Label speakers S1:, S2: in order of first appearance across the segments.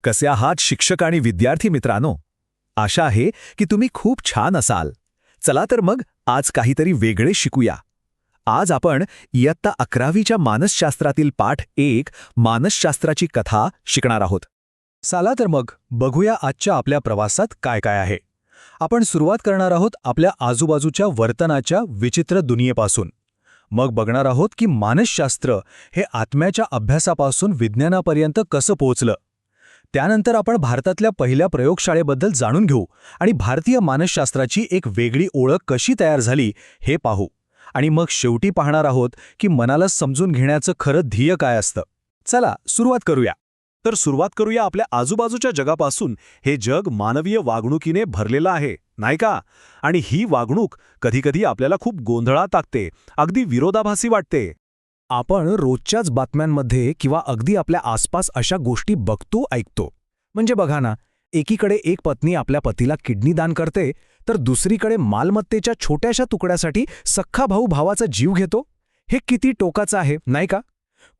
S1: कसे आहात शिक्षक आणि विद्यार्थी मित्रांनो? आशा आहे की तुम्ही खूप छान असाल. चला तर मग आज काहीतरी वेगळे शिकूया. आज आपण इयत्ता 11वीच्या मानसशास्त्रातील पाठ 1 मानसशास्त्राची कथा शिकणार आहोत. चला तर मग बघूया आजच्या आपल्या प्रवासात काय काय आहे. आपण सुरुवात करणार आहोत आपल्या आजूबाजूच्या वर्तनाच्या विचित्र दुनियेपासून. मग बघणार आहोत की मानसशास्त्र हे आत्म्याच्या अभ्यासापासून विज्ञानापर्यंत कसं पोहोचलं. त्यानंतर आपण भारतातल्या पहिल्या प्रयोगशाळेबद्दल जाणून घेऊ आणि भारतीय मानसशास्त्राची एक वेगळी ओळख कशी तयार झाली हे पाहू. आणि मग शेवटी पाहणार आहोत की मनाला समजून घेण्याचं खरं ध्येय काय असतं. चला सुरुवात करूया. तर सुरुवात करूया आपल्या आजूबाजूच्या जगापासून. हे जग मानवीय वागणुकीने भरलेलं आहे, नाही का? आणि ही वागणूक कधीकधी आपल्याला खूप गोंधळात टाकते, अगदी विरोधाभासी वाटते. आपण रोजच्याच बातम्यांमध्ये किंवा अगदी आपल्या आसपास अशा गोष्टी बघतो ऐकतो. म्हणजे बघा ना, एकीकडे एक पत्नी आपल्या पतीला किडनी दान करते, तर दुसरीकडे मालमत्तेच्या छोट्याशा तुकड्यासाठी सख्खा भाऊ भावाचा जीव घेतो. हे किती टोकाचं आहे, नाही का?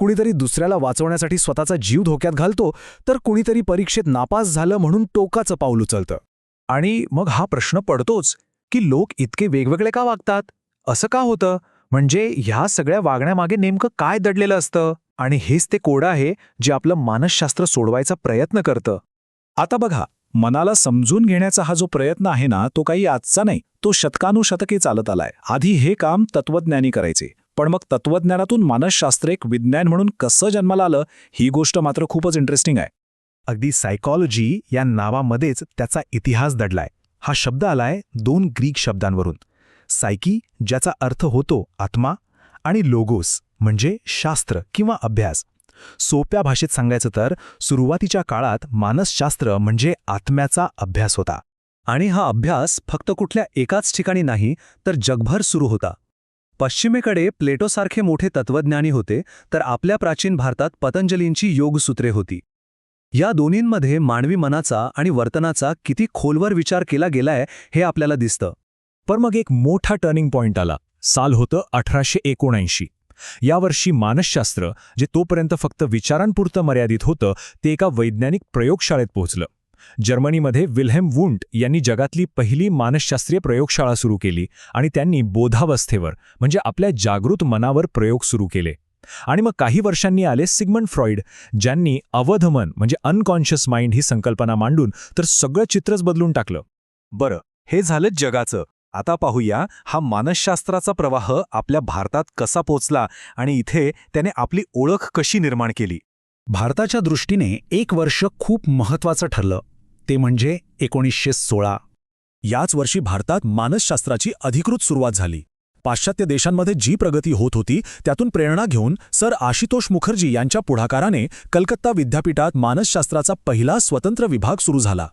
S1: कुणीतरी दुसऱ्याला वाचवण्यासाठी स्वतःचा जीव धोक्यात घालतो, तर कुणीतरी परीक्षेत नापास झालं म्हणून टोकाचं पाऊल उचलतं. आणि मग हा प्रश्न पडतोच की लोक इतके वेगवेगळे का वागतात? असं का होतं? म्हणजे ह्या सगळ्या वागण्यामागे नेमकं काय दडलेलं असतं? आणि हेच ते कोडं आहे जे आपलं मानसशास्त्र सोडवायचा प्रयत्न करतं. आता बघा, मनाला समजून घेण्याचा हा जो प्रयत्न आहे ना, तो काही आजचा नाही, तो शतकानुशतके चालत आलाय. आधी हे काम तत्वज्ञानी करायचे, पण मग तत्वज्ञानातून मानसशास्त्र एक विज्ञान म्हणून कसं जन्माला आलं, ही गोष्ट मात्र खूपच इंटरेस्टिंग आहे. अगदी सायकॉलॉजी या नावामध्येच त्याचा इतिहास दडलाय. हा शब्द आलाय 2 ग्रीक शब्दांवरून. सायकी, ज्याचा अर्थ होतो आत्मा, आणि लोगोस म्हणजे शास्त्र किंवा अभ्यास. सोप्या भाषेत सांगायचं तर सुरुवातीच्या काळात मानसशास्त्र म्हणजे आत्म्याचा अभ्यास होता. आणि हा अभ्यास फक्त कुठल्या एकाच ठिकाणी नाही, तर जगभर सुरू होता. पश्चिमेकडे प्लेटोसारखे मोठे तत्वज्ञानी होते, तर आपल्या प्राचीन भारतात पतंजलींची योगसूत्रे होती. या दोन्हींमध्ये मानवी मनाचा आणि वर्तनाचा किती खोलवर विचार केला गेलाय हे आपल्याला दिसतं. पण मग एक मोठा टर्निंग पॉइंट आला. साल होतं 1879. यावर्षी मानसशास्त्र, जे तोपर्यंत फक्त विचारांपुरतं मर्यादित होतं, ते एका वैज्ञानिक प्रयोगशाळेत पोहोचलं. जर्मनीमध्ये विल्हेम वुंट यांनी जगातली पहिली मानसशास्त्रीय प्रयोगशाळा सुरू केली आणि त्यांनी बोधावस्थेवर म्हणजे आपल्या जागृत मनावर प्रयोग सुरू केले. आणि मग काही वर्षांनी आले सिग्मंड फ्रॉइड, ज्यांनी अवधमन म्हणजे अनकॉन्शियस माइंड ही संकल्पना मांडून तर सगळं चित्रच बदलून टाकलं. बरं, हे झालं जगाचं. आता पाहूया हा मानसशास्त्राचा प्रवाह आपल्या भारतात कसा पोचला आणि इथे त्याने आपली ओळख कशी निर्माण केली. भारताच्या दृष्टीने एक वर्ष खूप महत्त्वाचं ठरलं, ते म्हणजे 1916. याच वर्षी भारतात मानसशास्त्राची अधिकृत सुरुवात झाली. पाश्चात्य देशांमध्ये जी प्रगती होत होती त्यातून प्रेरणा घेऊन सर आशुतोष मुखर्जी यांच्या पुढाकाराने कलकत्ता विद्यापीठात मानसशास्त्राचा पहिला स्वतंत्र विभाग सुरू झाला.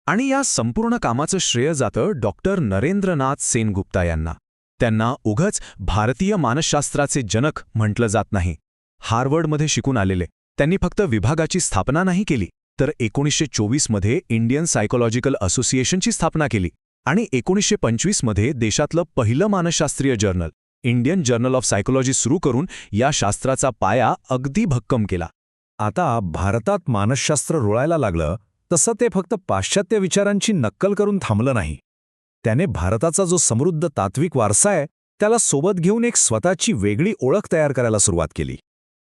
S1: आणि या संपूर्ण कामाचं श्रेय जातं डॉक्टर नरेंद्रनाथ सेनगुप्ता यांना. त्यांना उगाच भारतीय मानसशास्त्राचे जनक म्हटलं जात नाही. हार्वर्डमध्ये शिकून आलेले त्यांनी फक्त विभागाची स्थापना नाही केली, तर 1924 मध्ये इंडियन सायकोलॉजिकल असोसिएशनची स्थापना केली आणि 1925 मध्ये देशातलं पहिलं मानसशास्त्रीय journal Indian journal of psychology सुरू करून या शास्त्राचा पाया अगदी भक्कम केला. आता भारतात मानसशास्त्र रुळायला लागलं तसं ते फक्त पाश्चात्य विचारांची नक्कल करून थांबलं नाही. त्याने भारताचा जो समृद्ध तात्विक वारसा आहे त्याला सोबत घेऊन एक स्वतःची वेगळी ओळख तयार करायला सुरुवात केली.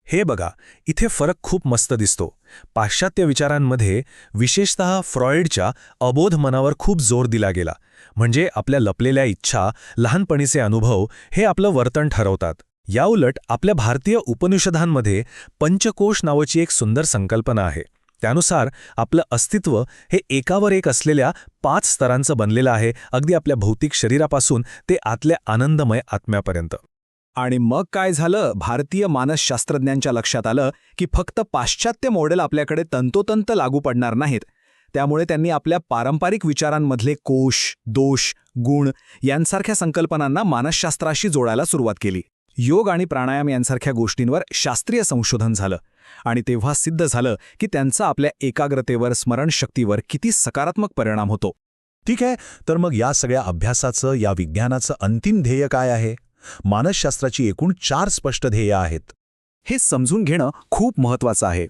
S1: हे बघा, इथे फरक खूप मस्त दिसतो. पाश्चात्य विचारांमध्ये विशेषतः फ्रॉइडच्या अबोध मनावर खूप जोर दिला गेला. म्हणजे आपल्या लपलेल्या इच्छा, लहानपणीचे अनुभव हे आपलं वर्तन ठरवतात. याउलट आपल्या भारतीय उपनिषदांमध्ये पंचकोश नावाची एक सुंदर संकल्पना आहे. त्यानुसार आपलं अस्तित्व हे एकावर एक असलेल्या 5 स्तरांचं बनलेलं आहे, अगदी आपल्या भौतिक शरीरापासून ते आतल्या आनंदमय आत्म्यापर्यंत. आणि मग काय झालं, भारतीय मानसशास्त्रज्ञांच्या लक्षात आलं की फक्त पाश्चात्य मॉडेल आपल्याकडे तंतोतंत लागू पडणार नाहीत. त्यामुळे त्यांनी आपल्या पारंपरिक विचारांमधले कोश, दोष, गुण यांसारख्या संकल्पनांना मानसशास्त्राशी जोडायला सुरुवात केली. योग आणि प्राणायाम यांसारख्या गोष्टींवर शास्त्रीय संशोधन झालं आणि तेव्हा सिद्ध झालं की त्यांचा आपल्या एकाग्रतेवर, स्मरणशक्तीवर किती सकारात्मक परिणाम होतो. ठीक आहे, तर मग या सगळ्या अभ्यासाचं, या विज्ञानाचं अंतिम ध्येय काय आहे? मानसशास्त्राची एकूण 4 स्पष्ट ध्येय आहेत. हे समजून घेणं खूप महत्त्वाचं आहे.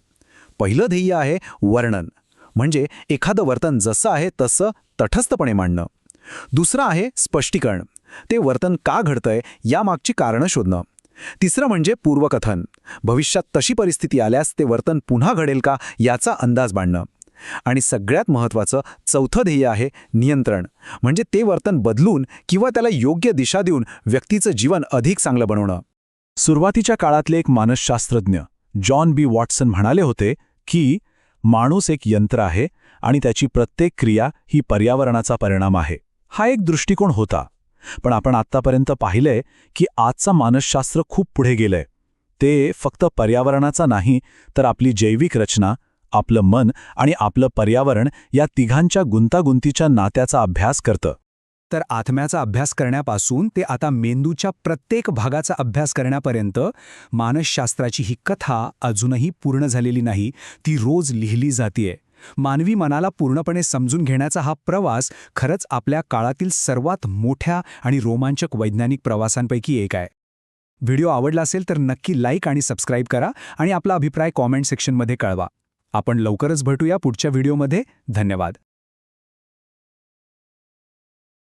S1: पहिलं ध्येय आहे वर्णन. म्हणजे एखादं वर्तन जसं आहे तसं तटस्थपणे मांडणं. दुसरं आहे स्पष्टीकरण. ते वर्तन का घडतंय यामागची कारणं शोधणं. तिसरं म्हणजे पूर्वकथन. भविष्यात तशी परिस्थिती आल्यास ते वर्तन पुन्हा घडेल का याचा अंदाज बांधणं. आणि सगळ्यात महत्त्वाचं चौथं ध्येय आहे नियंत्रण. म्हणजे ते वर्तन बदलून किंवा त्याला योग्य दिशा देऊन व्यक्तीचं जीवन अधिक चांगलं बनवणं. सुरुवातीच्या काळातले एक मानसशास्त्रज्ञ जॉन बी वॉटसन म्हणाले होते की माणूस एक यंत्र आहे आणि त्याची प्रत्येक क्रिया ही पर्यावरणाचा परिणाम आहे. हा एक दृष्टिकोन होता. पण आपण आत्तापर्यंत पाहिलंय की आजचं मानसशास्त्र खूप पुढे गेलंय. ते फक्त पर्यावरणाचा नाही तर आपली जैविक रचना, आपलं मन आणि आपलं पर्यावरण या तिघांच्या गुंतागुंतीच्या नात्याचा अभ्यास करतं. तर आत्म्याचा अभ्यास करण्यापासून ते आता मेंदूच्या प्रत्येक भागाचा अभ्यास करण्यापर्यंत मानसशास्त्राची ही कथा अजूनही पूर्ण झालेली नाही. ती रोज लिहिली जातीये. मानवी मनाला पूर्णपणे समजून घेण्याचा हा प्रवास खरंच आपल्या काळातील सर्वात मोठ्या आणि रोमांचक वैज्ञानिक प्रवासांपैकी एक आहे. व्हिडिओ आवडला असेल तर नक्की लाईक आणि सबस्क्राईब करा आणि आपला अभिप्राय कॉमेंट सेक्शनमध्ये कळवा. आपण लवकरच भेटूया पुढच्या व्हिडिओमध्ये. धन्यवाद.